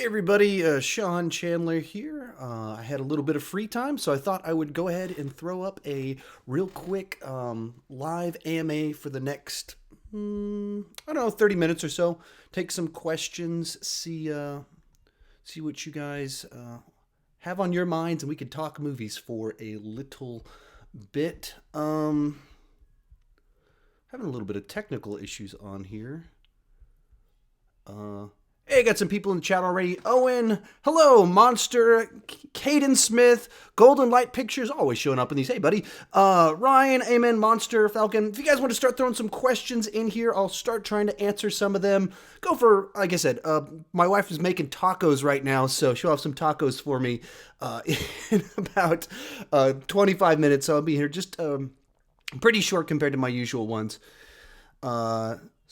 Hey everybody, Sean Chandler here. I had a little bit of free time, so I thought I would go ahead and throw up a real quick live AMA for the next, I don't know, 30 minutes or so. Take some questions, see what you guys have on your minds, and we could talk movies for a little bit. Having a little bit of technical issues on here. Hey, got some people in the chat already. Owen, hello, Monster, Caden Smith, Golden Light Pictures, always showing up in these. Hey, buddy. Ryan, Amen, Monster, Falcon. If you guys want to start throwing some questions in here, I'll start trying to answer some of them. Go for, like I said, my wife is making tacos right now, so she'll have some tacos for me in about 25 minutes. So I'll be here just pretty short compared to my usual ones.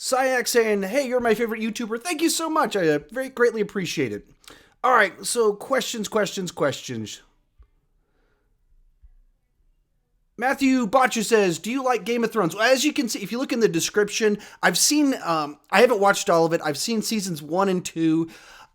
Syac saying, hey, you're my favorite YouTuber. Thank you so much. I very greatly appreciate it. All right, so questions. Matthew Botcher says, do you like Game of Thrones? Well, as you can see, if you look in the description, I've seen, I haven't watched all of it. I've seen seasons 1 and 2.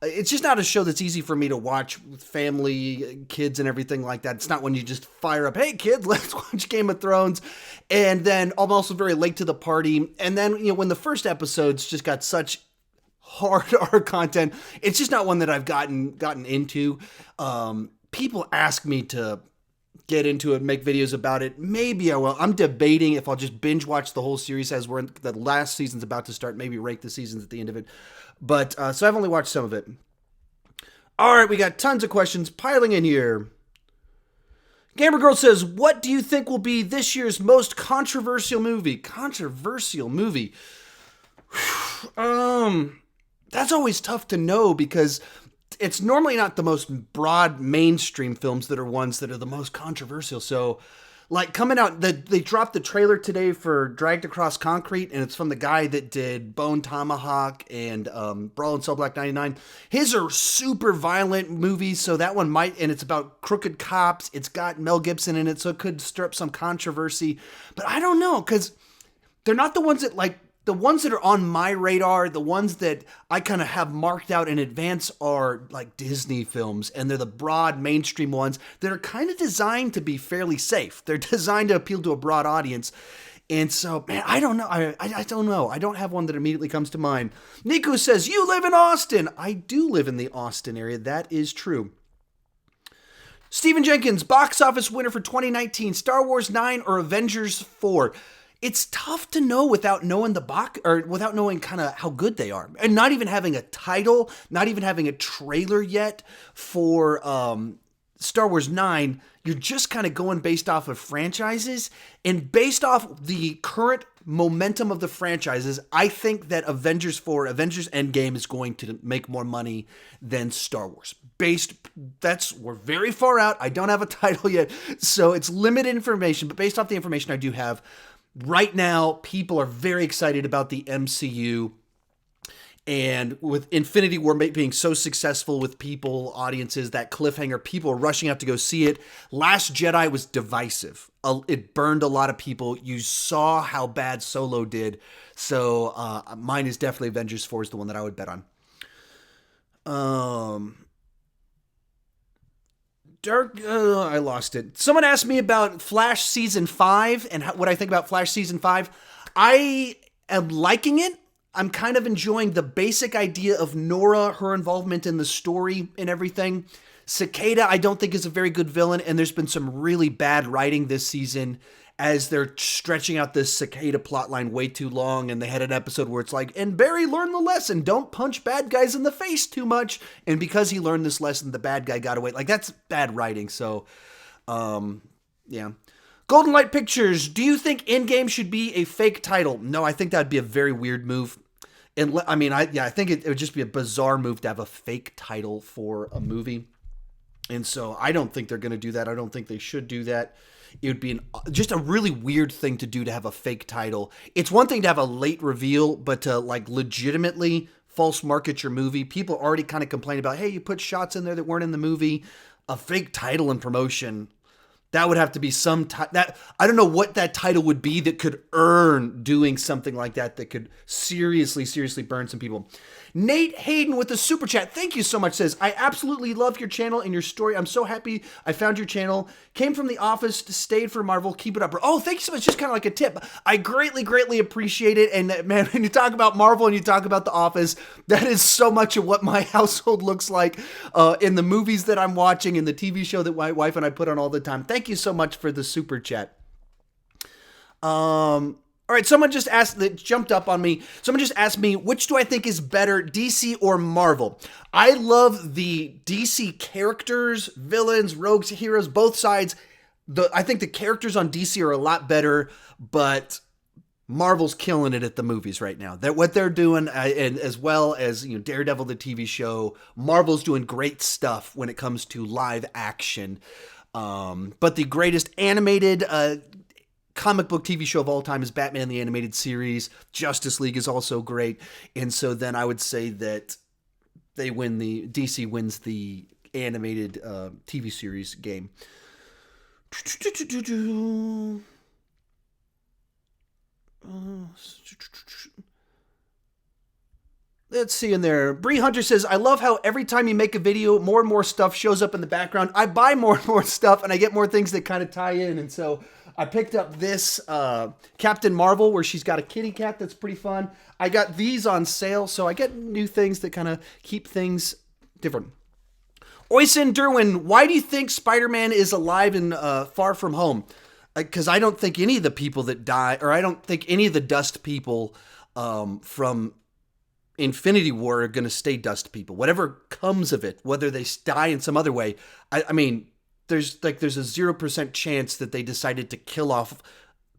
It's just not a show that's easy for me to watch with family, kids, and everything like that. It's not when you just fire up, hey, kids, let's watch Game of Thrones. And then I'm also very late to the party. And then, when the first episodes just got such hard content, it's just not one that I've gotten into. People ask me to get into it, make videos about it. Maybe I will. I'm debating if I'll just binge watch the whole series as the last season's about to start, maybe rank the seasons at the end of it. But, so I've only watched some of it. All right, we got tons of questions piling in here. Gamer Girl says, what do you think will be this year's most controversial movie? Controversial movie? That's always tough to know because it's normally not the most broad mainstream films that are ones that are the most controversial. So, like coming out, they dropped the trailer today for Dragged Across Concrete, and it's from the guy that did Bone Tomahawk and Brawl in Cell Block 99. His are super violent movies, so that one might, and it's about crooked cops. It's got Mel Gibson in it, so it could stir up some controversy. But I don't know, because they're not the ones that, like, the ones that are on my radar, the ones that I kind of have marked out in advance are like Disney films, and they're the broad mainstream ones that are kind of designed to be fairly safe. They're designed to appeal to a broad audience. And so, man, I don't know. I don't know. I don't have one that immediately comes to mind. Niku says, you live in Austin. I do live in the Austin area. That is true. Stephen Jenkins, box office winner for 2019, Star Wars 9 or Avengers 4? It's tough to know without knowing the box, or without knowing kind of how good they are, and not even having a title, not even having a trailer yet for Star Wars 9. You're just kind of going based off of franchises, and based off the current momentum of the franchises, I think that Avengers Endgame is going to make more money than Star Wars. We're very far out. I don't have a title yet, so it's limited information, but based off the information I do have, right now, people are very excited about the MCU, and with Infinity War being so successful with audiences, that cliffhanger, people are rushing out to go see it. Last Jedi was divisive. It burned a lot of people. You saw how bad Solo did, so mine is definitely Avengers 4 is the one that I would bet on. I lost it. Someone asked me about Flash Season 5 and what I think about Flash Season 5. I am liking it. I'm kind of enjoying the basic idea of Nora, her involvement in the story and everything. Cicada, I don't think is a very good villain, and there's been some really bad writing this season as they're stretching out this Cicada plotline way too long, and they had an episode where it's like, and Barry learned the lesson, don't punch bad guys in the face too much, and because he learned this lesson, the bad guy got away. Like, that's bad writing, so, yeah. Golden Light Pictures, do you think Endgame should be a fake title? No, I think that'd be a very weird move. And I think it would just be a bizarre move to have a fake title for a movie, and so I don't think they're going to do that. I don't think they should do that. It would be just a really weird thing to do, to have a fake title. It's one thing to have a late reveal, but to like legitimately false market your movie. People already kind of complain about, hey, you put shots in there that weren't in the movie. A fake title and promotion. That would have to be that I don't know what that title would be that could earn doing something like that could seriously burn some people. Nate Hayden with the super chat. Thank you so much. Says, I absolutely love your channel and your story. I'm so happy I found your channel. Came from The Office, stayed for Marvel. Keep it up. Oh, thank you so much. Just kind of like a tip. I greatly appreciate it. And man, when you talk about Marvel and you talk about The Office, that is so much of what my household looks like in the movies that I'm watching, in the TV show that my wife and I put on all the time. Thank you so much for the super chat. All right, someone just asked, that jumped up on me. Someone just asked me, which do I think is better, DC or Marvel? I love the DC characters, villains, rogues, heroes, both sides. I think the characters on DC are a lot better, but Marvel's killing it at the movies right now. That what they're doing, and as well as Daredevil, the TV show, Marvel's doing great stuff when it comes to live action. But the greatest animated comic book TV show of all time is Batman the Animated Series. Justice League is also great. And so then I would say that DC wins the animated TV series game. Let's see in there. Bree Hunter says, I love how every time you make a video, more and more stuff shows up in the background. I buy more and more stuff and I get more things that kind of tie in. And so I picked up this Captain Marvel where she's got a kitty cat that's pretty fun. I got these on sale, so I get new things that kind of keep things different. Oysen Derwin, why do you think Spider-Man is alive in Far From Home? Because I don't think any of the people that die, or I don't think any of the dust people from Infinity War are going to stay dust people. Whatever comes of it, whether they die in some other way, I mean, there's a 0% chance that they decided to kill off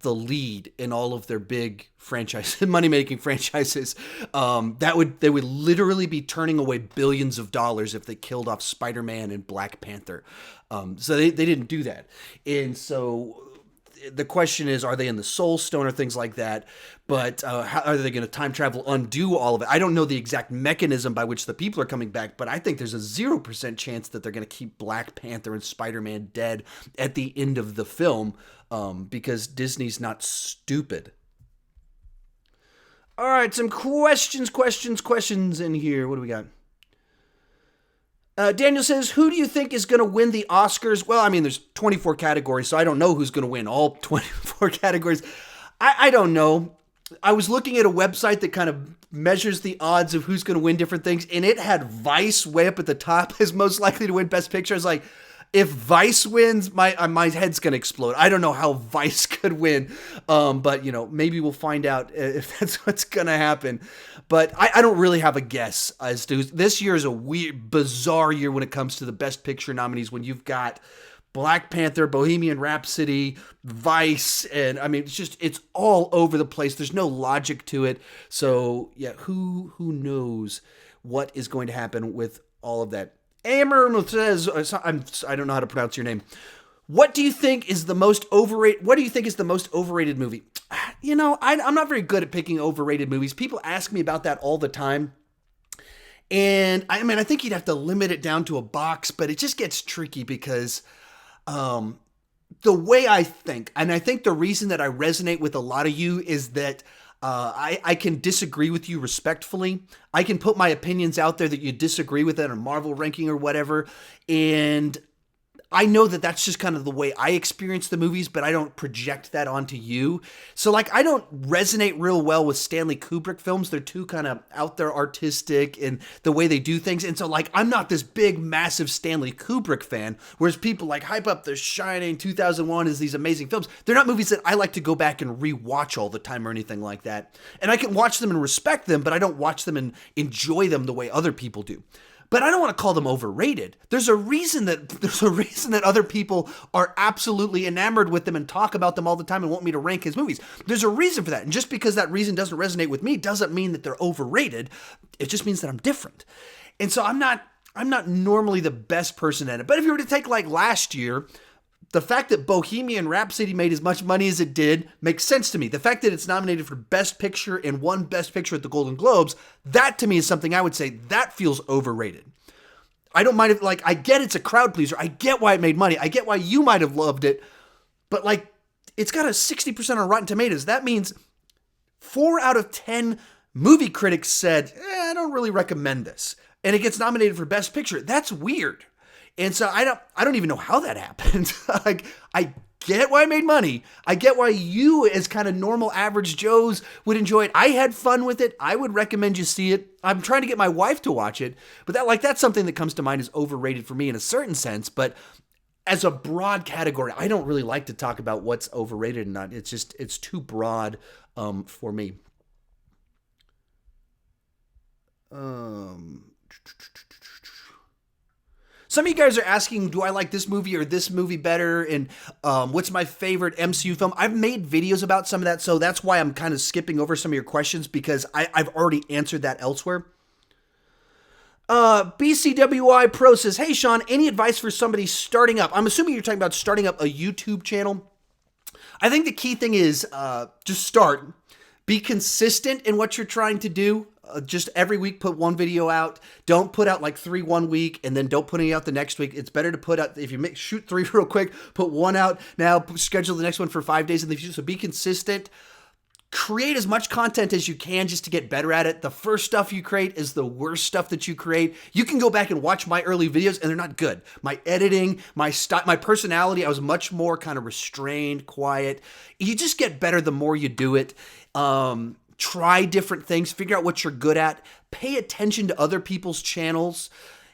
the lead in all of their big franchises, money-making franchises. They would literally be turning away billions of dollars if they killed off Spider-Man and Black Panther. So they didn't do that. And so the question is, are they in the Soul Stone or things like that? But how are they going to time travel, undo all of it? I don't know the exact mechanism by which the people are coming back, but I think there's a 0% chance that they're going to keep Black Panther and Spider-Man dead at the end of the film because Disney's not stupid. All right, some questions in here. What do we got? Daniel says, who do you think is going to win the Oscars? Well, I mean, there's 24 categories, so I don't know who's going to win all 24 categories. I don't know. I was looking at a website that kind of measures the odds of who's going to win different things, and it had Vice way up at the top as most likely to win Best Picture. I was like, if Vice wins, my head's going to explode. I don't know how Vice could win, but maybe we'll find out if that's what's going to happen. But I don't really have a guess as to this year is a weird, bizarre year when it comes to the Best Picture nominees. When you've got Black Panther, Bohemian Rhapsody, Vice, and I mean it's all over the place. There's no logic to it. So yeah, who knows what is going to happen with all of that. Amber says, I don't know how to pronounce your name. What do you think is the most overrated? What do you think is the most overrated movie? I'm not very good at picking overrated movies. People ask me about that all the time. And I mean, I think you'd have to limit it down to a box, but it just gets tricky because the way I think, and I think the reason that I resonate with a lot of you is that I can disagree with you respectfully. I can put my opinions out there that you disagree with it on a Marvel ranking or whatever. And I know that that's just kind of the way I experience the movies, but I don't project that onto you. So I don't resonate real well with Stanley Kubrick films. They're too kind of out there artistic in the way they do things. And so I'm not this big, massive Stanley Kubrick fan, whereas people hype up The Shining, 2001 as these amazing films. They're not movies that I like to go back and rewatch all the time or anything like that. And I can watch them and respect them, but I don't watch them and enjoy them the way other people do. But I don't want to call them overrated. There's a reason that other people are absolutely enamored with them and talk about them all the time and want me to rank his movies. There's a reason for that. And just because that reason doesn't resonate with me doesn't mean that they're overrated. It just means that I'm different. And so I'm not normally the best person at it. But if you were to take last year, the fact that Bohemian Rhapsody made as much money as it did makes sense to me. The fact that it's nominated for Best Picture and won Best Picture at the Golden Globes, that to me is something I would say that feels overrated. I don't mind if, I get it's a crowd pleaser. I get why it made money. I get why you might have loved it. But, it's got a 60% on Rotten Tomatoes. That means 4 out of 10 movie critics said, I don't really recommend this. And it gets nominated for Best Picture. That's weird. And so I don't even know how that happened. Like, I get why I made money. I get why you, as kind of normal average Joes, would enjoy it. I had fun with it. I would recommend you see it. I'm trying to get my wife to watch it, but that's something that comes to mind as overrated for me in a certain sense. But as a broad category, I don't really like to talk about what's overrated and not. It's too broad for me. Some of you guys are asking, do I like this movie or this movie better? And what's my favorite MCU film? I've made videos about some of that, so that's why I'm kind of skipping over some of your questions, because I've already answered that elsewhere. BCWI Pro says, hey, Sean, any advice for somebody starting up? I'm assuming you're talking about starting up a YouTube channel. I think the key thing is just start. Be consistent in what you're trying to do. Just every week, put one video out. Don't put out like 3 one week and then don't put any out the next week. It's better to put out, if you shoot 3 real quick, put one out now, schedule the next one for 5 days in the future. So be consistent. Create as much content as you can just to get better at it. The first stuff you create is the worst stuff that you create. You can go back and watch my early videos and they're not good. My editing, my style, my personality, I was much more kind of restrained, quiet. You just get better the more you do it. Try different things, figure out what you're good at, pay attention to other people's channels,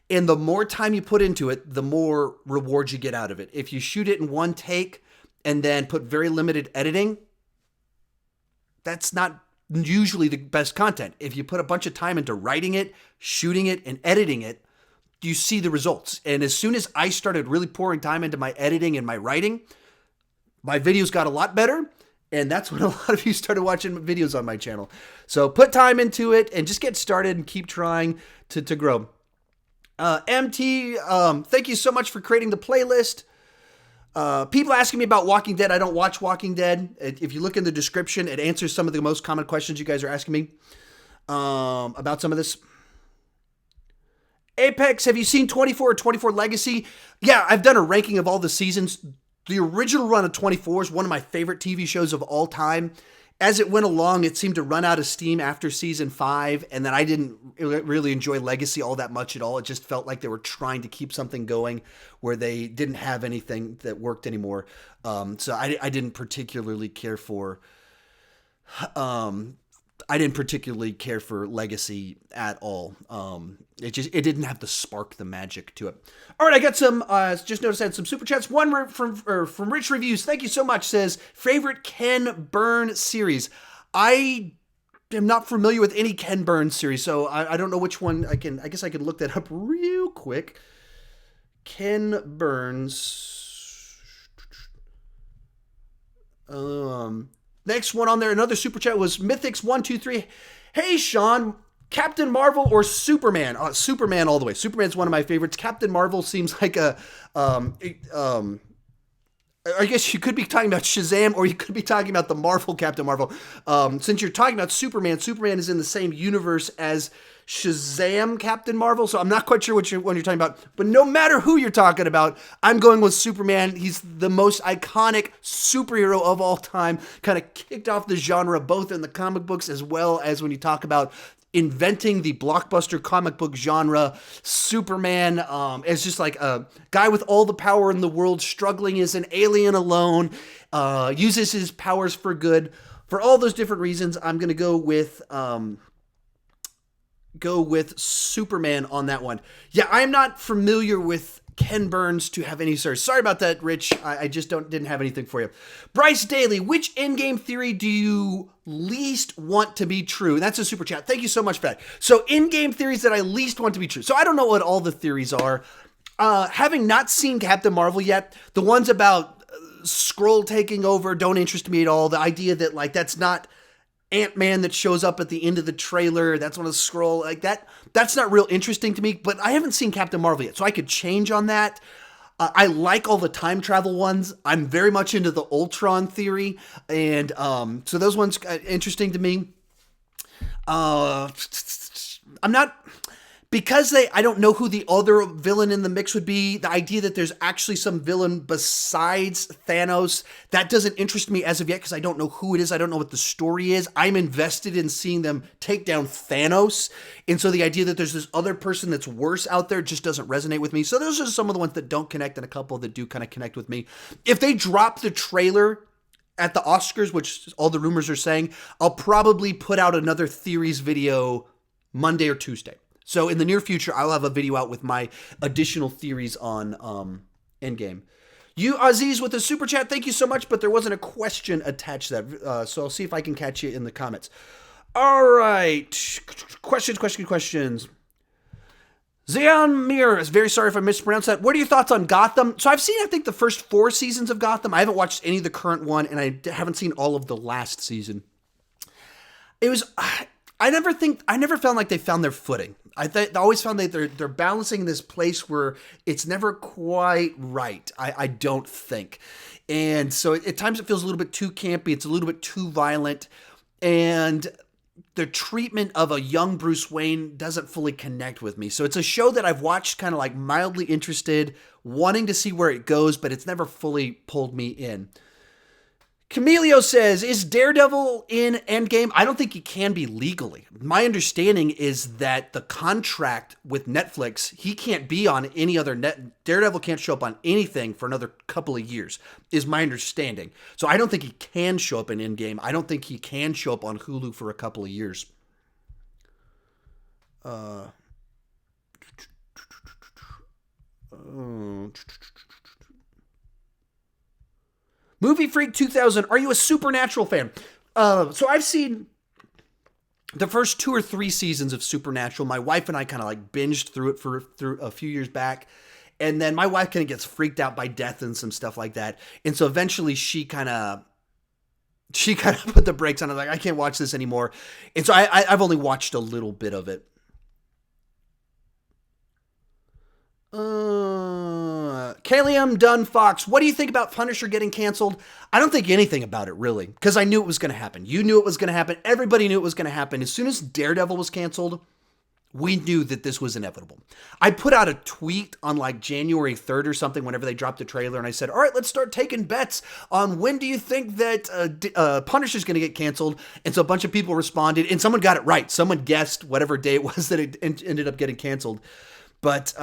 and the more time you put into it, the more rewards you get out of it. If you shoot it in one take and then put very limited editing, that's not usually the best content. If you put a bunch of time into writing it, shooting it, and editing it, you see the results. And as soon as I started really pouring time into my editing and my writing, my videos got a lot better. And that's when a lot of you started watching videos on my channel. So put time into it and just get started and keep trying to grow. MT, thank you so much for creating the playlist. People asking me about Walking Dead. I don't watch Walking Dead. If you look in the description, it answers some of the most common questions you guys are asking me about some of this. Apex, have you seen 24 or 24 Legacy? Yeah, I've done a ranking of all the seasons. The original run of 24 is one of my favorite TV shows of all time. As it went along, it seemed to run out of steam after season 5, and then I didn't really enjoy Legacy all that much at all. It just felt like they were trying to keep something going where they didn't have anything that worked anymore. So I didn't particularly care for Legacy at all. It didn't have the spark, the magic to it. All right, I got some, just noticed I had some super chats. One from Rich Reviews. Thank you so much. Says, favorite Ken Burns series. I am not familiar with any Ken Burns series, so I don't know which one. I guess I can look that up real quick. Ken Burns. Next one on there, another super chat was Mythics123. Hey, Sean, Captain Marvel or Superman? Superman all the way. Superman's one of my favorites. Captain Marvel seems like I guess you could be talking about Shazam, or you could be talking about the Marvel Captain Marvel. Since you're talking about Superman is in the same universe as Shazam Captain Marvel, so I'm not quite sure which one you're talking about. But no matter who you're talking about, I'm going with Superman. He's the most iconic superhero of all time. Kind of kicked off the genre, both in the comic books as well as when you talk about inventing the blockbuster comic book genre. Superman is just like a guy with all the power in the world, struggling as an alien alone, uses his powers for good. For all those different reasons, I'm going to go with Superman on that one. Yeah, I'm not familiar with Ken Burns to have any source. Sorry about that, Rich. I just didn't have anything for you. Bryce Daly, which in-game theory do you least want to be true? That's a super chat. Thank you so much for that. So in-game theories that I least want to be true. So I don't know what all the theories are. Having not seen Captain Marvel yet, the ones about Skrull taking over don't interest me at all. The idea that like that's not Ant-Man that shows up at the end of the trailer, that's one of the Skrull, like that's not real interesting to me, but I haven't seen Captain Marvel yet, so I could change on that. I like all the time travel ones. I'm very much into the Ultron theory, and so those ones interesting to me. I'm not because I don't know who the other villain in the mix would be. The idea that there's actually some villain besides Thanos, that doesn't interest me as of yet because I don't know who it is. I don't know what the story is. I'm invested in seeing them take down Thanos. And so the idea that there's this other person that's worse out there just doesn't resonate with me. So those are some of the ones that don't connect and a couple that do kind of connect with me. If they drop the trailer at the Oscars, which all the rumors are saying, I'll probably put out another theories video Monday or Tuesday. So in the near future, I'll have a video out with my additional theories on Endgame. You, Aziz, with a super chat, thank you so much, but there wasn't a question attached to that. So I'll see if I can catch you in the comments. All right. Questions. Zion Mir is very sorry if I mispronounced that. What are your thoughts on Gotham? So I've seen, I think, the first 4 seasons of Gotham. I haven't watched any of the current one, and I haven't seen all of the last season. It was... I never found like they found their footing. I always found that they're balancing this place where it's never quite right. I don't think. And so at times it feels a little bit too campy. It's a little bit too violent. And the treatment of a young Bruce Wayne doesn't fully connect with me. So it's a show that I've watched kind of like mildly interested, wanting to see where it goes, but it's never fully pulled me in. Camilio says, is Daredevil in Endgame? I don't think he can be legally. My understanding is that the contract with Netflix, he can't be on any other Daredevil can't show up on anything for another couple of years, is my understanding. So I don't think he can show up in Endgame. I don't think he can show up on Hulu for a couple of years. Movie Freak 2000, are you a Supernatural fan? So I've seen the first 2 or 3 seasons of Supernatural. My wife and I kind of like binged through it through a few years back. And then my wife kind of gets freaked out by death and some stuff like that. And so eventually she kind of put the brakes on it. Like, I can't watch this anymore. And so I've only watched a little bit of it. Kalium Dunn Fox, what do you think about Punisher getting canceled? I don't think anything about it, really, because I knew it was going to happen. You knew it was going to happen. Everybody knew it was going to happen. As soon as Daredevil was canceled, we knew that this was inevitable. I put out a tweet on like January 3rd or something whenever they dropped the trailer, and I said, all right, let's start taking bets on when do you think that Punisher's going to get canceled? And so a bunch of people responded, and someone got it right. Someone guessed whatever day it was that it ended up getting canceled. But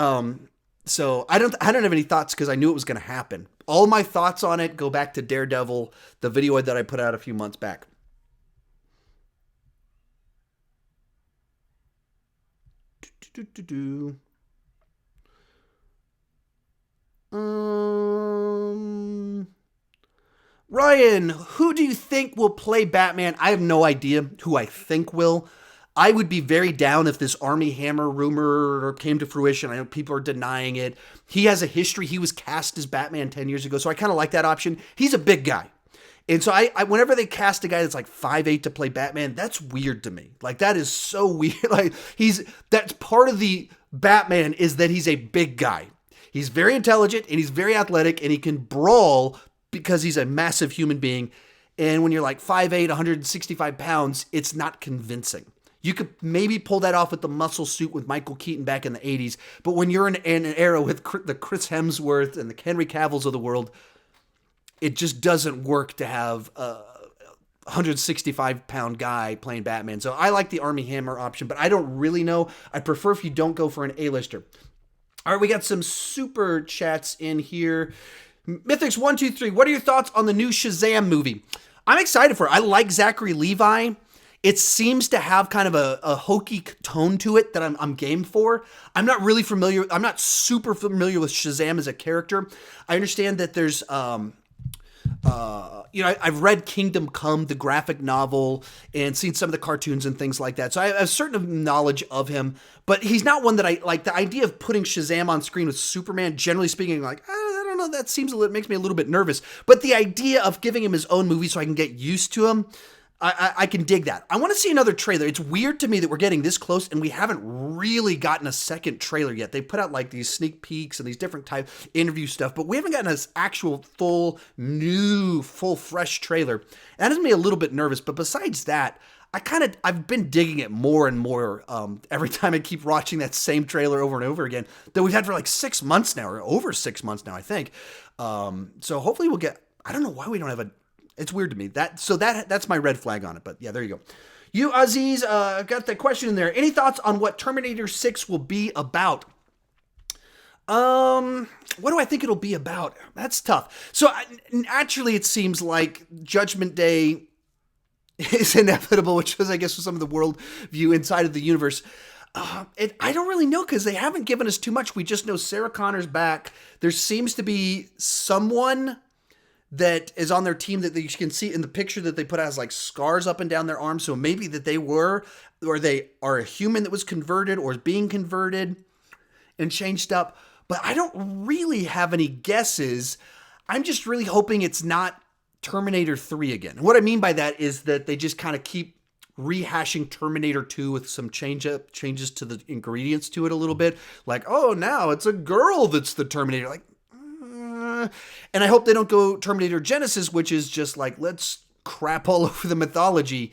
so I don't have any thoughts because I knew it was going to happen. All my thoughts on it go back to Daredevil, the video that I put out a few months back. Ryan, who do you think will play Batman? I have no idea who I think will. I would be very down if this Armie Hammer rumor came to fruition. I know people are denying it. He has a history. He was cast as Batman 10 years ago, so I kind of like that option. He's a big guy. And so I whenever they cast a guy that's like 5'8" to play Batman, that's weird to me. Like, that is so weird. Like, that's part of the Batman is that he's a big guy. He's very intelligent and he's very athletic and he can brawl because he's a massive human being. And when you're like 5'8", 165 pounds, it's not convincing. You could maybe pull that off with the muscle suit with Michael Keaton back in the 80s. But when you're in an era with the Chris Hemsworth and the Henry Cavills of the world, it just doesn't work to have a 165-pound guy playing Batman. So I like the Armie Hammer option, but I don't really know. I prefer if you don't go for an A-lister. All right, we got some super chats in here. Mythics123, what are your thoughts on the new Shazam movie? I'm excited for it. I like Zachary Levi. It seems to have kind of a hokey tone to it that I'm game for. I'm not super familiar with Shazam as a character. I understand that there's, I've read Kingdom Come, the graphic novel, and seen some of the cartoons and things like that. So I have a certain knowledge of him, but he's not one that I like. The idea of putting Shazam on screen with Superman, generally speaking, like, I don't know, that makes me a little bit nervous. But the idea of giving him his own movie so I can get used to him, I can dig that. I want to see another trailer. It's weird to me that we're getting this close and we haven't really gotten a second trailer yet. They put out like these sneak peeks and these different type interview stuff, but we haven't gotten an actual full, new, full, fresh trailer. That has me a little bit nervous, but besides that, I've been digging it more and more every time I keep watching that same trailer over and over again that we've had for like 6 months now, or over 6 months now, I think. So hopefully we'll get, I don't know why we don't have it's weird to me. That's my do flag on it, but yeah, there you go. You, Aziz, got the question in there. Any thoughts on what Terminator 6 will be about? What do I think it'll be about? That's tough. So naturally, it seems like Judgment Day is inevitable, which was, I guess, some of the world view inside of the universe. I don't really know because they haven't given us too much. We just know Sarah Connor's back. There seems to be someone that is on their team that you can see in the picture that they put out as like scars up and down their arms. So maybe that they were, or they are a human that was converted or is being converted and changed up. But I don't really have any guesses. I'm just really hoping it's not Terminator 3 again. And what I mean by that is that they just kind of keep rehashing Terminator 2 with some changes to the ingredients to it a little bit. Like, oh, now it's a girl that's the Terminator. Like, and I hope they don't go Terminator Genesis, which is just like, let's crap all over the mythology.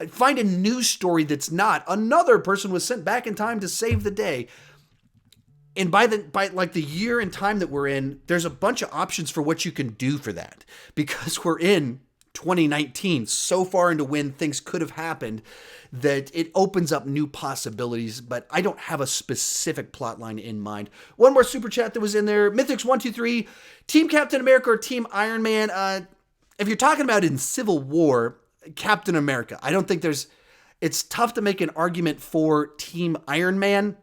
Find a news story that's not. Another person was sent back in time to save the day. And by like the year and time that we're in, there's a bunch of options for what you can do for that. Because we're in 2019, so far into when things could have happened, that it opens up new possibilities, but I don't have a specific plot line in mind. One more super chat that was in there. Mythics123, Team Captain America or Team Iron Man? If you're talking about in Civil War, Captain America. I don't think it's tough to make an argument for Team Iron Man,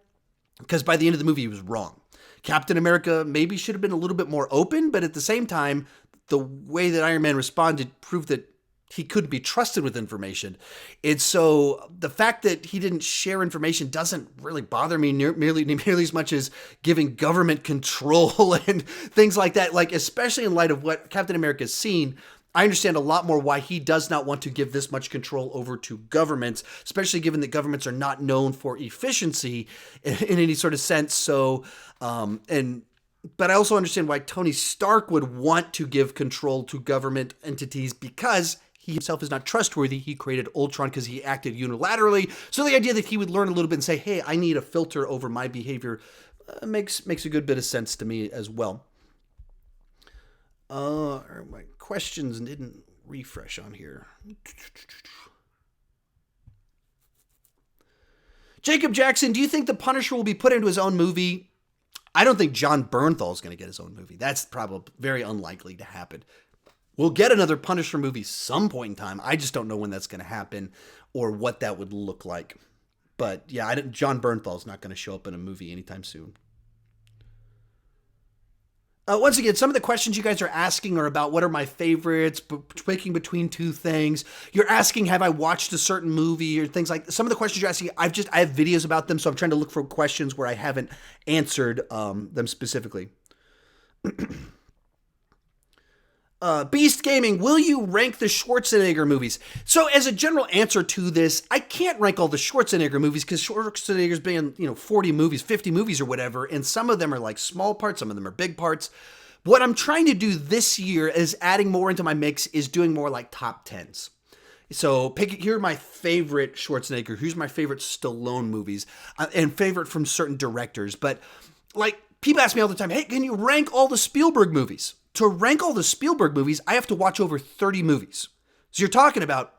because by the end of the movie, he was wrong. Captain America maybe should have been a little bit more open, but at the same time, the way that Iron Man responded proved that he couldn't be trusted with information. And so the fact that he didn't share information doesn't really bother me nearly as much as giving government control and things like that. Like, especially in light of what Captain America's seen, I understand a lot more why he does not want to give this much control over to governments, especially given that governments are not known for efficiency in any sort of sense. So, but I also understand why Tony Stark would want to give control to government entities, because he himself is not trustworthy. He created Ultron because he acted unilaterally. So the idea that he would learn a little bit and say, hey, I need a filter over my behavior makes a good bit of sense to me as well. My questions didn't refresh on here. Jacob Jackson, do you think the Punisher will be put into his own movie? I don't think John Bernthal is going to get his own movie. That's probably very unlikely to happen. We'll get another Punisher movie some point in time. I just don't know when that's going to happen or what that would look like. But yeah, John Bernthal is not going to show up in a movie anytime soon. Once again, some of the questions you guys are asking are about what are my favorites, picking between two things. You're asking, have I watched a certain movie or things like some of the questions you're asking. I have videos about them, so I'm trying to look for questions where I haven't answered them specifically. Beast Gaming, will you rank the Schwarzenegger movies? So as a general answer to this, I can't rank all the Schwarzenegger movies because Schwarzenegger's been in, 40 movies, 50 movies or whatever, and some of them are like small parts, some of them are big parts. What I'm trying to do this year is adding more into my mix is doing more like top 10s. So here are my favorite Schwarzenegger, here's my favorite Stallone movies, and favorite from certain directors. But like people ask me all the time, hey, can you rank all the Spielberg movies? To rank all the Spielberg movies, I have to watch over 30 movies. So you're talking about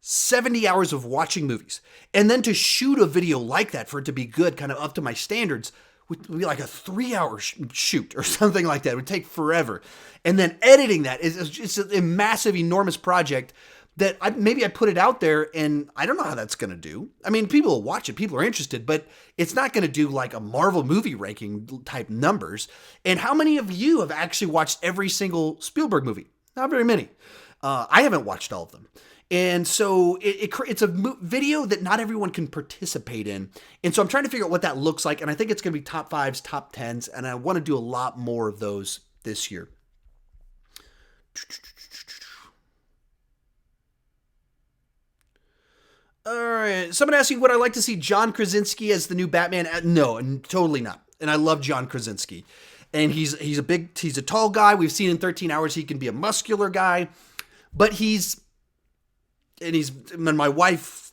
70 hours of watching movies. And then to shoot a video like that, for it to be good, kind of up to my standards, would be like a 3-hour shoot or something like that. It would take forever. And then editing that it's a massive, enormous project that I put it out there and I don't know how that's going to do. I mean, people will watch it. People are interested, but it's not going to do like a Marvel movie ranking type numbers. And how many of you have actually watched every single Spielberg movie? Not very many. I haven't watched all of them. And so it's a video that not everyone can participate in. And so I'm trying to figure out what that looks like. And I think it's going to be top 5s, top 10s. And I want to do a lot more of those this year. right. Someone asking would I like to see John Krasinski as the new Batman? No, totally not. And I love John Krasinski. And he's a tall guy. We've seen in 13 Hours he can be a muscular guy. But and my wife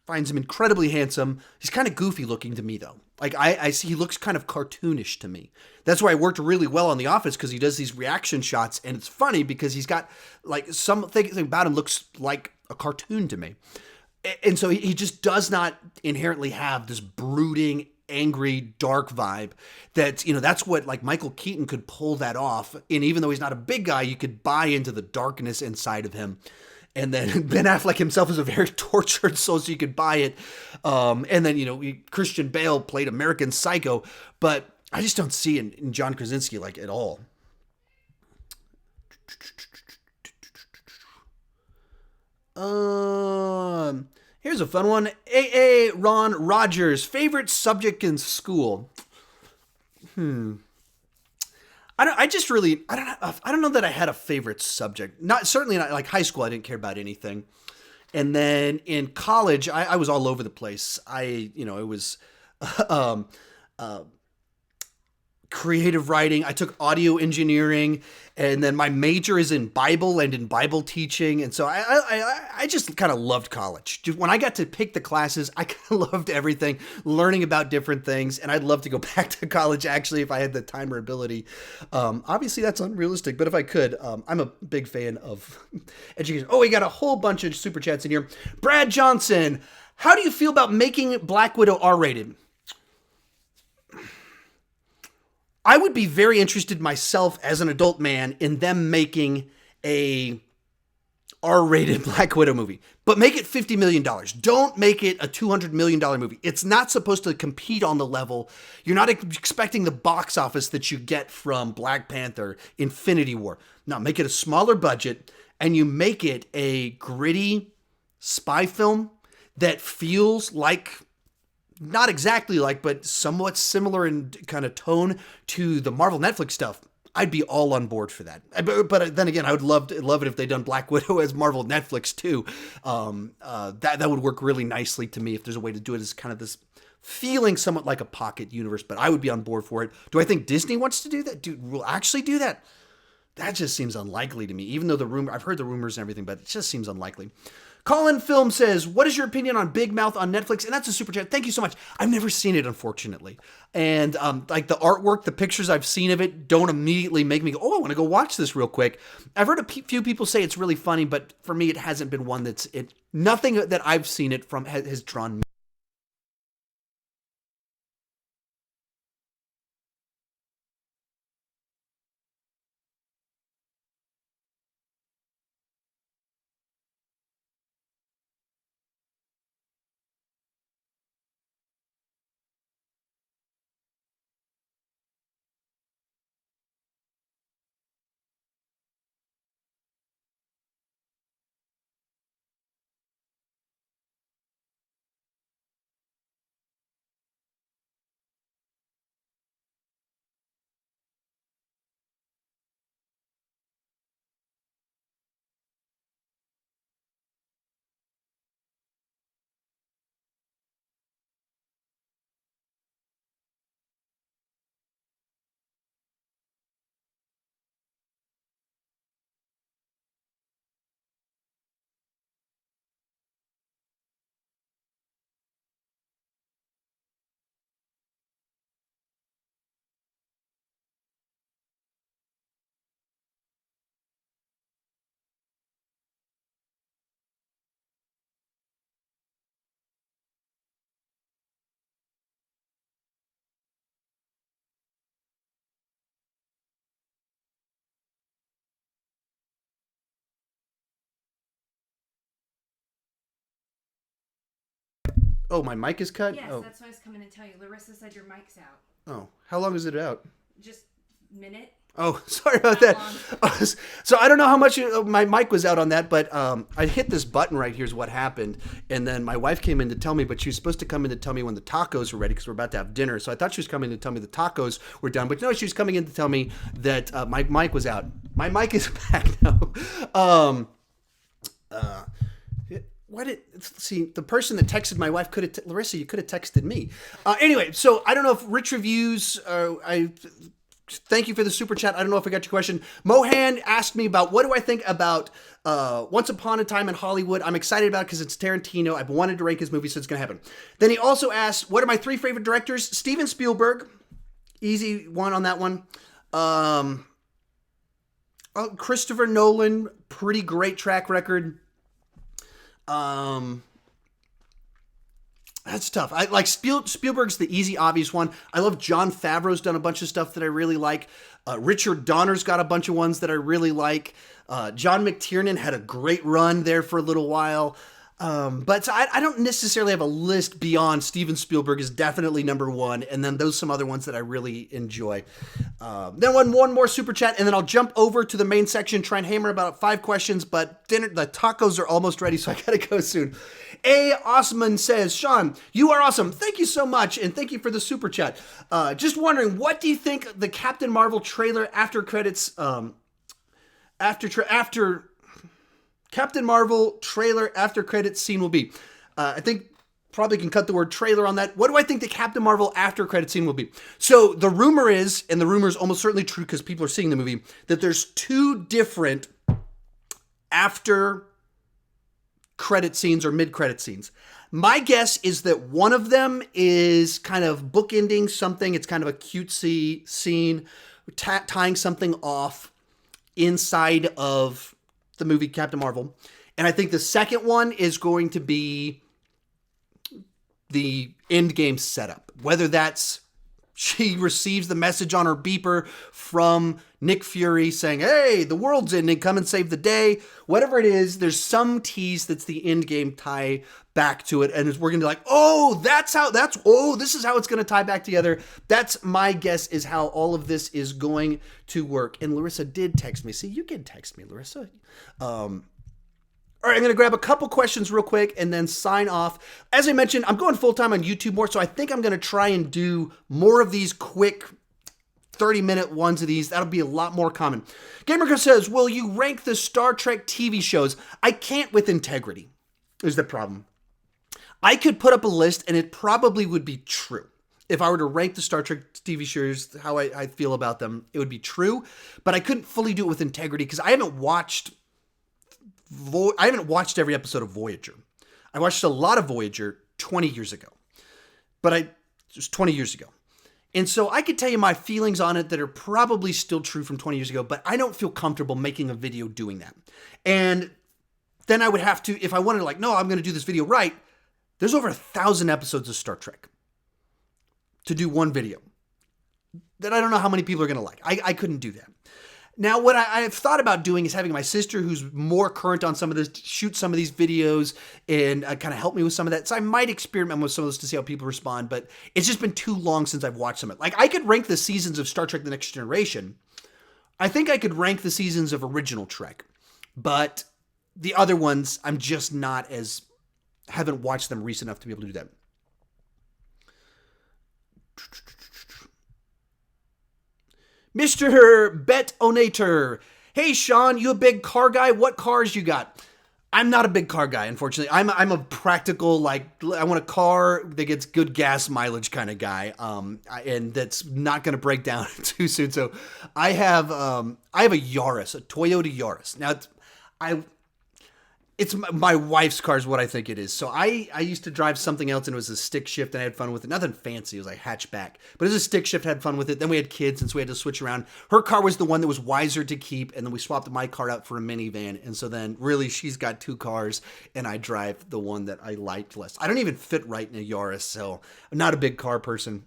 finds him incredibly handsome. He's kind of goofy looking to me, though. Like, I see he looks kind of cartoonish to me. That's why it worked really well on The Office, because he does these reaction shots, and it's funny because he's got, like, something about him looks like a cartoon to me. And so he just does not inherently have this brooding, angry, dark vibe that's what, like, Michael Keaton could pull that off. And even though he's not a big guy, you could buy into the darkness inside of him. And then Ben Affleck himself is a very tortured soul, so you could buy it. And then, Christian Bale played American Psycho, but I just don't see in John Krasinski, like, at all. Here's a fun one. A.A. Ron Rogers, favorite subject in school? I don't know that I had a favorite subject. Certainly not like high school. I didn't care about anything. And then in college, I was all over the place. It was creative writing. I took audio engineering, and then my major is in Bible and in Bible teaching. And so I just kind of loved college. When I got to pick the classes, I kind of loved everything, learning about different things. And I'd love to go back to college, actually, if I had the time or ability. Obviously, that's unrealistic, but if I could, I'm a big fan of education. Oh, we got a whole bunch of super chats in here. Brad Johnson, how do you feel about making Black Widow R-rated? I would be very interested myself as an adult man in them making a R-rated Black Widow movie. But make it $50 million. Don't make it a $200 million movie. It's not supposed to compete on the level. You're not expecting the box office that you get from Black Panther, Infinity War. No, make it a smaller budget, and you make it a gritty spy film that feels like, not exactly like, but somewhat similar in kind of tone to the Marvel Netflix stuff. I'd be all on board for that. But then again, I would love it if they'd done Black Widow as Marvel Netflix too. That would work really nicely to me if there's a way to do it as kind of this feeling somewhat like a pocket universe. But I would be on board for it. Do I think Disney wants to do that? Will actually do that? That just seems unlikely to me. Even though I've heard the rumors and everything, but it just seems unlikely. Colin Film says, what is your opinion on Big Mouth on Netflix? And that's a super chat. Thank you so much. I've never seen it, unfortunately. And like the artwork, the pictures I've seen of it don't immediately make me go, oh, I want to go watch this real quick. I've heard few people say it's really funny, but for me, it hasn't been one nothing that I've seen it from has drawn me. Oh, my mic is cut? Yes, Oh. that's what I was coming to tell you. Larissa said your mic's out. Oh, how long is it out? Just a minute. Oh, sorry about that. So I don't know how much my mic was out on that, but I hit this button right here is what happened. And then my wife came in to tell me, but she was supposed to come in to tell me when the tacos were ready because we're about to have dinner. So I thought she was coming to tell me the tacos were done. But no, she was coming in to tell me that my mic was out. My mic is back now. let's see, the person that texted my wife Larissa, you could have texted me. Anyway, so I don't know if Rich Reviews, thank you for the super chat. I don't know if I got your question. Mohan asked me about what do I think about Once Upon a Time in Hollywood. I'm excited about it because it's Tarantino. I've wanted to rank his movie, so it's going to happen. Then he also asked, what are my 3 favorite directors? Steven Spielberg. Easy one on that one. Christopher Nolan. Pretty great track record. That's tough. I like Spielberg's the easy, obvious one. I love Jon Favreau's done a bunch of stuff that I really like. Richard Donner's got a bunch of ones that I really like. John McTiernan had a great run there for a little while. But I don't necessarily have a list beyond Steven Spielberg is definitely number 1. And then those some other ones that I really enjoy. Then one more super chat, and then I'll jump over to the main section, try and hammer about 5 questions, but the tacos are almost ready, so I gotta go soon. A. Osman says, Sean, you are awesome. Thank you so much, and thank you for the super chat. Just wondering, what do you think the Captain Marvel trailer after credits, after Captain Marvel trailer after credits scene will be? I think probably can cut the word trailer on that. What do I think the Captain Marvel after credits scene will be? So the rumor is, and the rumor is almost certainly true because people are seeing the movie, that there's 2 different after credit scenes or mid-credit scenes. My guess is that one of them is kind of bookending something. It's kind of a cutesy scene, tying something off inside of the movie Captain Marvel. And I think the second one is going to be the Endgame setup. Whether that's she receives the message on her beeper from Nick Fury saying, hey, the world's ending, come and save the day. Whatever it is, there's some tease that's the Endgame tie back to it. And we're going to be like, this is how it's going to tie back together. That's my guess is how all of this is going to work. And Larissa did text me. See, you can text me, Larissa. All right, I'm going to grab a couple questions real quick and then sign off. As I mentioned, I'm going full-time on YouTube more, so I think I'm going to try and do more of these quick 30-minute ones of these. That'll be a lot more common. Gamer says, will you rank the Star Trek TV shows? I can't with integrity, is the problem. I could put up a list, and it probably would be true. If I were to rank the Star Trek TV shows, how I feel about them, it would be true. But I couldn't fully do it with integrity because I haven't watched every episode of Voyager. I watched a lot of Voyager 20 years ago. It was 20 years ago. And so I could tell you my feelings on it that are probably still true from 20 years ago, but I don't feel comfortable making a video doing that. And then I would have to, if I wanted to no, I'm going to do this video right, there's over 1,000 episodes of Star Trek to do one video that I don't know how many people are going to like. I couldn't do that. Now, what I've thought about doing is having my sister, who's more current on some of this, shoot some of these videos and kind of help me with some of that. So I might experiment with some of this to see how people respond, but it's just been too long since I've watched some of it. I could rank the seasons of Star Trek The Next Generation. I think I could rank the seasons of original Trek, but the other ones, I'm just haven't watched them recent enough to be able to do that. Mr. Bet Onator. Hey, Sean, you a big car guy? What cars you got? I'm not a big car guy, unfortunately. I'm a practical, I want a car that gets good gas mileage kind of guy, and that's not going to break down too soon. So I have a Yaris, a Toyota Yaris. Now, it's my wife's car is what I think it is. So I used to drive something else, and it was a stick shift, and I had fun with it. Nothing fancy. It was like hatchback. But it was a stick shift, had fun with it. Then we had kids, and so we had to switch around. Her car was the one that was wiser to keep, and then we swapped my car out for a minivan. And so then, really, she's got 2 cars, and I drive the one that I liked less. I don't even fit right in a Yaris, so I'm not a big car person.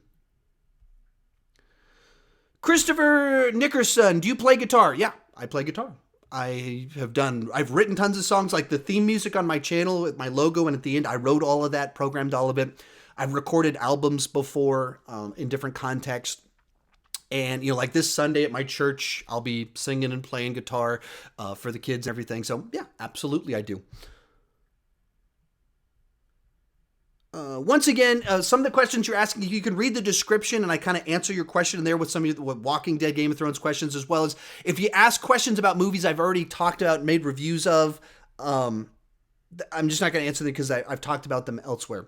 Christopher Nickerson, do you play guitar? Yeah, I play guitar. I've written tons of songs, like the theme music on my channel with my logo, and at the end I wrote all of that, programmed all of it. I've recorded albums before in different contexts. And, like this Sunday at my church, I'll be singing and playing guitar for the kids and everything. So yeah, absolutely I do. Once again, some of the questions you're asking, you can read the description and I kind of answer your question in there with some of the Walking Dead, Game of Thrones questions, as well as if you ask questions about movies I've already talked about and made reviews of, I'm just not going to answer them because I've talked about them elsewhere.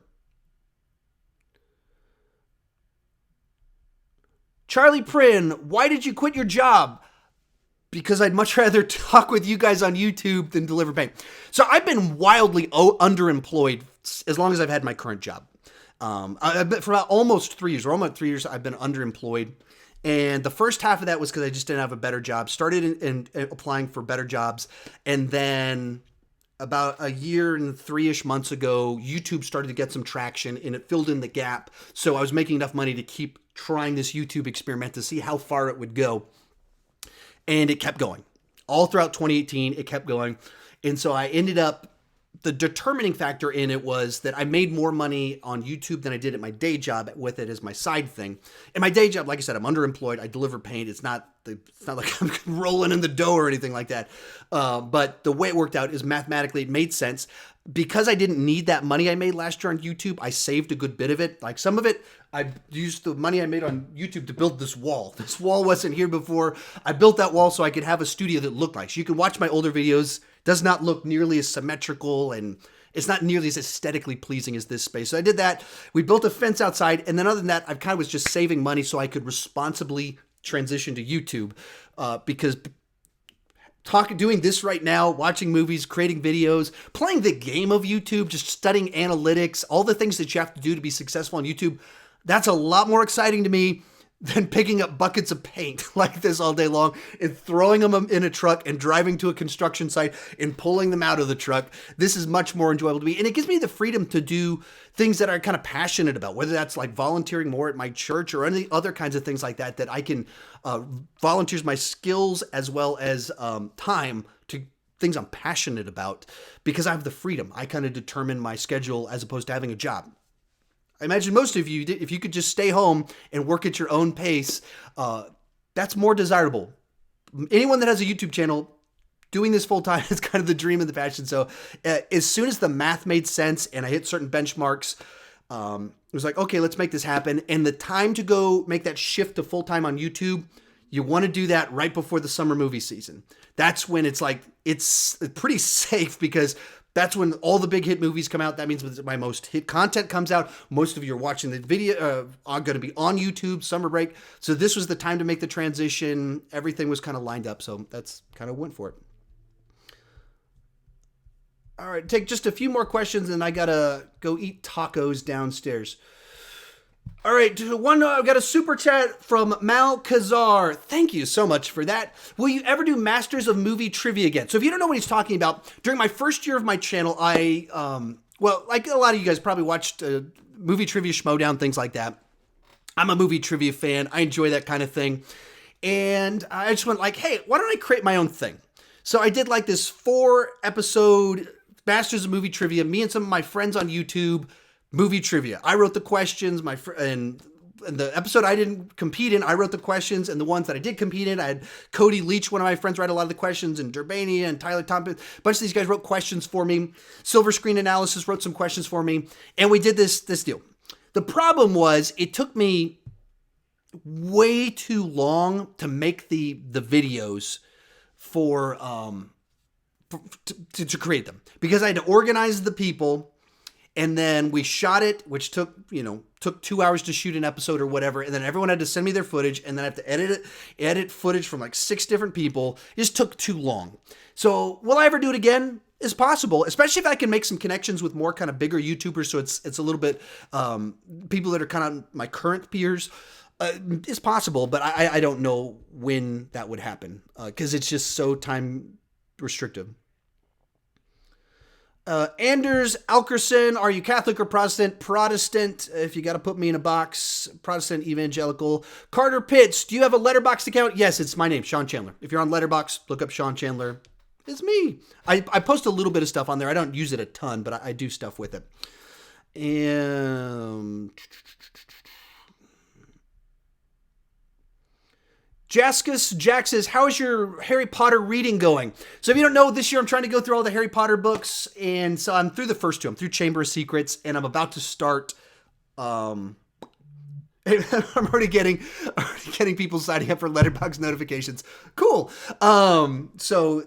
Charlie Prin, why did you quit your job? Because I'd much rather talk with you guys on YouTube than deliver pain. So I've been wildly underemployed as long as I've had my current job. I've been for about almost 3 years, I've been underemployed. And the first half of that was because I just didn't have a better job. Started in applying for better jobs. And then about a year and 3-ish months ago, YouTube started to get some traction and it filled in the gap. So I was making enough money to keep trying this YouTube experiment to see how far it would go. And it kept going. All throughout 2018, it kept going. And so I ended up, the determining factor in it was that I made more money on YouTube than I did at my day job with it as my side thing. And my day job, like I said, I'm underemployed. I deliver paint. It's not like I'm rolling in the dough or anything like that. But the way it worked out is mathematically it made sense. Because I didn't need that money I made last year on YouTube, I saved a good bit of it. Like some of it, I used the money I made on YouTube to build this wall. This wall wasn't here before. I built that wall so I could have a studio that looked like. So you can watch my older videos. Does not look nearly as symmetrical and it's not nearly as aesthetically pleasing as this space. So I did that. We built a fence outside. And then other than that, I kind of was just saving money so I could responsibly transition to YouTube because doing this right now, watching movies, creating videos, playing the game of YouTube, just studying analytics, all the things that you have to do to be successful on YouTube, that's a lot more exciting to me than picking up buckets of paint like this all day long and throwing them in a truck and driving to a construction site and pulling them out of the truck. This is much more enjoyable to me. And it gives me the freedom to do things that I'm kind of passionate about, whether that's like volunteering more at my church or any other kinds of things like that, that I can volunteer my skills as well as time to things I'm passionate about because I have the freedom. I kind of determine my schedule as opposed to having a job. I imagine most of you, if you could just stay home and work at your own pace, that's more desirable. Anyone that has a YouTube channel doing this full time is kind of the dream and the passion. So as soon as the math made sense and I hit certain benchmarks, it was like, okay, let's make this happen. And the time to go make that shift to full time on YouTube, you want to do that right before the summer movie season. That's when it's like, it's pretty safe because that's when all the big hit movies come out. That means my most hit content comes out. Most of you are watching the video, are going to be on YouTube, summer break. So this was the time to make the transition. Everything was kind of lined up. So that's kind of went for it. All right, take just a few more questions and I got to go eat tacos downstairs. All right, I've got a super chat from Mal Kazar. Thank you so much for that. Will you ever do Masters of Movie Trivia again? So if you don't know what he's talking about, during my first year of my channel, I, like a lot of you guys probably watched movie trivia Schmodown, things like that. I'm a movie trivia fan. I enjoy that kind of thing. And I just went like, hey, why don't I create my own thing? So I did like this 4-episode Masters of Movie Trivia, me and some of my friends on YouTube, movie trivia. I wrote the questions, and the episode I didn't compete in, I wrote the questions, and the ones that I did compete in, I had Cody Leach, one of my friends, write a lot of the questions, and Durbania and Tyler Thompson. A bunch of these guys wrote questions for me. Silver Screen Analysis wrote some questions for me, and we did this deal. The problem was it took me way too long to make the videos to create them because I had to organize the people. And then we shot it, which took 2 hours to shoot an episode or whatever. And then everyone had to send me their footage. And then I have to edit footage from like 6 different people. It just took too long. So will I ever do it again? It's possible, especially if I can make some connections with more kind of bigger YouTubers. So it's a little bit people that are kind of my current peers. It's possible, but I don't know when that would happen because it's just so time restrictive. Anders Alkerson, are you Catholic or Protestant? Protestant, if you got to put me in a box. Protestant, evangelical. Carter Pitts, do you have a Letterboxd account? Yes, it's my name, Sean Chandler. If you're on Letterboxd, look up Sean Chandler. It's me. I post a little bit of stuff on there. I don't use it a ton, but I do stuff with it. And Jack says, how is your Harry Potter reading going? So if you don't know, this year I'm trying to go through all the Harry Potter books. And so I'm through the first 2. I'm through Chamber of Secrets. And I'm about to start... I'm already getting people signing up for Letterboxd notifications. Cool. So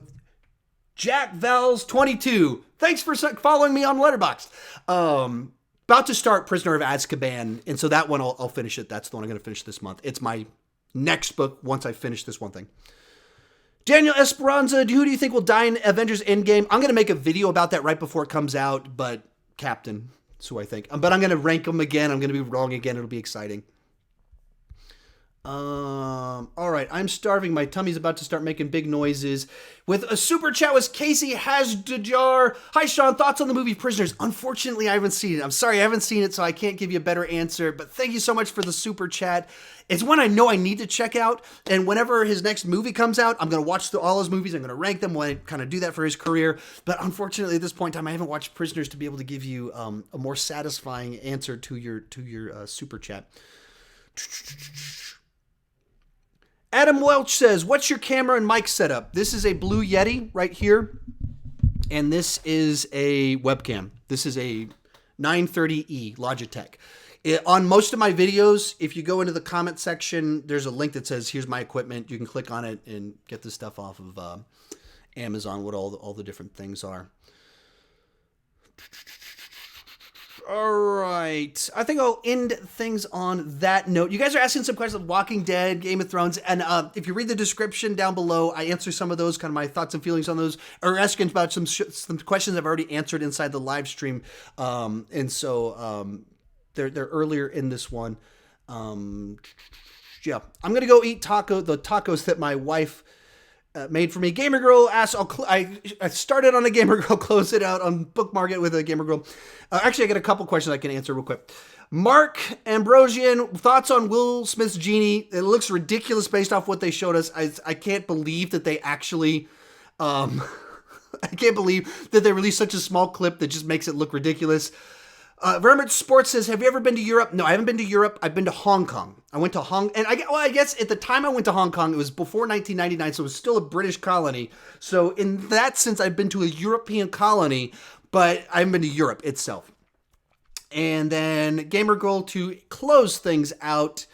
Jack Vals 22. Thanks for following me on Letterboxd. About to start Prisoner of Azkaban, and so that one I'll finish it. That's the one I'm going to finish this month. It's my next book once I finish this one thing. Daniel Esperanza, who do you think will die in Avengers Endgame? I'm going to make a video about that right before it comes out, but Captain, that's who I think. But I'm going to rank them again. I'm going to be wrong again. It'll be exciting. All right, I'm starving. My tummy's about to start making big noises. With a super chat was Casey Hasdajar. Hi, Sean. Thoughts on the movie Prisoners? Unfortunately, I haven't seen it. I'm sorry, I haven't seen it, so I can't give you a better answer. But thank you so much for the super chat. It's one I know I need to check out. And whenever his next movie comes out, I'm going to watch all his movies. I'm going to rank them when I kind of do that for his career. But unfortunately, at this point in time, I haven't watched Prisoners to be able to give you a more satisfying answer to your super chat. Adam Welch says, what's your camera and mic setup? This is a Blue Yeti right here, and this is a webcam. This is a 930E Logitech. On most of my videos, if you go into the comment section, there's a link that says, here's my equipment. You can click on it and get this stuff off of Amazon, what all the different things are. All right. I think I'll end things on that note. You guys are asking some questions of Walking Dead, Game of Thrones, and if you read the description down below, I answer some of those, kind of my thoughts and feelings on those, or asking about some questions I've already answered inside the live stream. And so they're earlier in this one. Yeah. I'm going to go eat the tacos that my wife made for me. Gamer Girl asks, I started on a Gamer Girl, close it out on Bookmark it with a Gamer Girl. Actually, I got a couple questions I can answer real quick. Mark Ambrosian, thoughts on Will Smith's Genie? It looks ridiculous based off what they showed us. I can't believe that they actually, I can't believe that they released such a small clip that just makes it look ridiculous. Vermont Sports says, have you ever been to Europe? No, I haven't been to Europe. I've been to Hong Kong. I went to I guess at the time I went to Hong Kong, it was before 1999, so it was still a British colony. So in that sense, I've been to a European colony, but I haven't been to Europe itself. And then Gamer Girl, to close things out,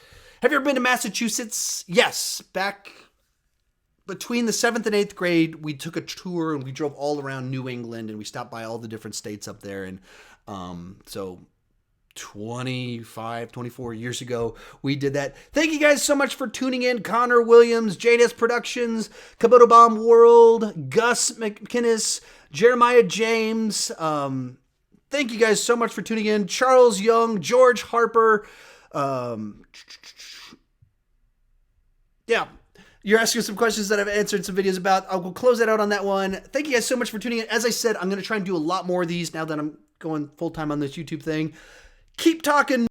have you ever been to Massachusetts? Yes. Back between the 7th and 8th grade, we took a tour and we drove all around New England and we stopped by all the different states up there. And so 24 years ago, we did that. Thank you guys so much for tuning in. Connor Williams, JDS Productions, Kabuto Bomb World, Gus McKinnis, Jeremiah James. Thank you guys so much for tuning in. Charles Young, George Harper. Yeah. You're asking some questions that I've answered some videos about. I will close that out on that one. Thank you guys so much for tuning in. As I said, I'm going to try and do a lot more of these now that I'm going full-time on this YouTube thing. Keep talking.